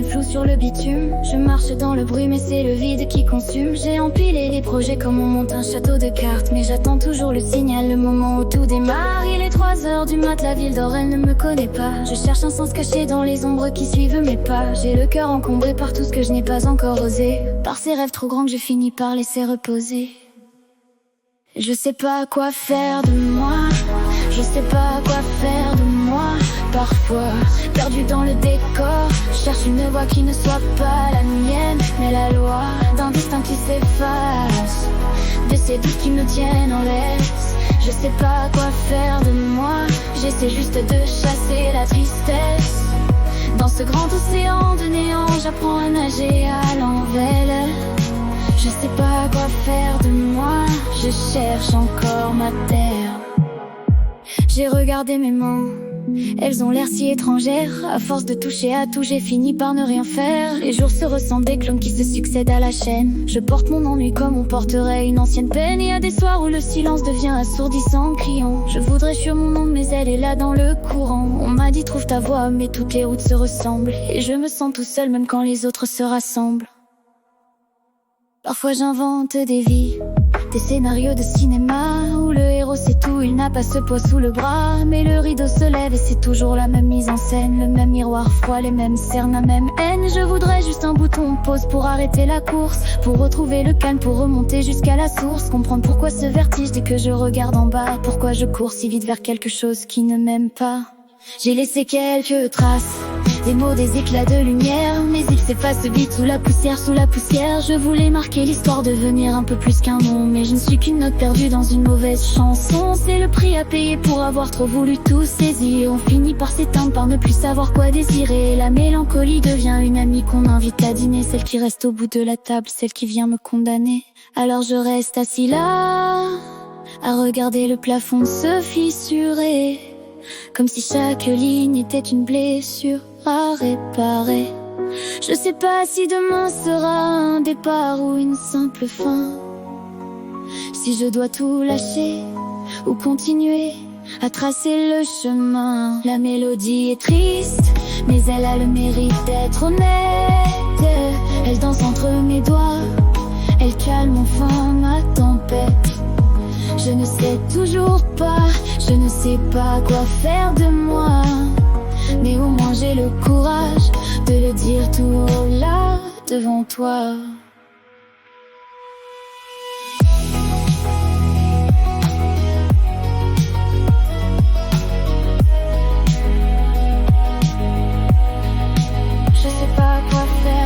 flou sur le bitume. Je marche dans le bruit mais c'est le vide qui consume. J'ai empilé les projets comme on monte un château de cartes, mais j'attends toujours le signal, le moment où tout démarre. Il est 3 heures du mat, la ville d'or elle ne me connaît pas. Je cherche un sens caché dans les ombres qui suivent mes pas. J'ai le cœur encombré par tout ce que je n'ai pas encore osé, par ces rêves trop grands que je finis par laisser reposer. Je sais pas quoi faire de moi, je sais pas quoi faire de moi. Parfois, perdu dans le décor, je cherche une voix qui ne soit pas la mienne, mais la loi d'un destin qui s'efface, de ces doutes qui me tiennent en laisse. Je sais pas quoi faire de moi, j'essaie juste de chasser la tristesse. Dans ce grand océan de néant, j'apprends à nager à l'envers. Je sais pas quoi faire de moi, je cherche encore ma terre. J'ai regardé mes mains, elles ont l'air si étrangères. À force de toucher à tout, j'ai fini par ne rien faire. Les jours se ressemblent, des clones qui se succèdent à la chaîne. Je porte mon ennui comme on porterait une ancienne peine. Il y a des soirs où le silence devient assourdissant, criant. Je voudrais fuir mon monde mais elle est là dans le courant. On m'a dit trouve ta voie mais toutes les routes se ressemblent, et je me sens tout seul même quand les autres se rassemblent. Parfois j'invente des vies, des scénarios de cinéma où le héros sait tout, il n'a pas ce poids sous le bras. Mais le rideau se lève et c'est toujours la même mise en scène, le même miroir froid, les mêmes cernes, la même haine. Je voudrais juste un bouton pause pour arrêter la course, pour retrouver le calme, pour remonter jusqu'à la source. Comprendre pourquoi ce vertige dès que je regarde en bas, pourquoi je cours si vite vers quelque chose qui ne m'aime pas. J'ai laissé quelques traces, des mots, des éclats de lumière, mais ils s'effacent vite sous la poussière, sous la poussière. Je voulais marquer l'histoire, devenir un peu plus qu'un nom, mais je ne suis qu'une note perdue dans une mauvaise chanson. C'est le prix à payer pour avoir trop voulu tout saisir. On finit par s'éteindre, par ne plus savoir quoi désirer. La mélancolie devient une amie qu'on invite à dîner, celle qui reste au bout de la table, celle qui vient me condamner. Alors je reste assis là, à regarder le plafond se fissurer, comme si chaque ligne était une blessure à réparer. Je sais pas si demain sera un départ ou une simple fin, si je dois tout lâcher ou continuer à tracer le chemin. La mélodie est triste, mais elle a le mérite d'être honnête. Elle danse entre mes doigts, elle calme enfin ma tempête. Je ne sais toujours pas, je ne sais pas quoi faire de moi, mais au moins j'ai le courage de le dire tout haut là, devant toi. Je sais pas quoi faire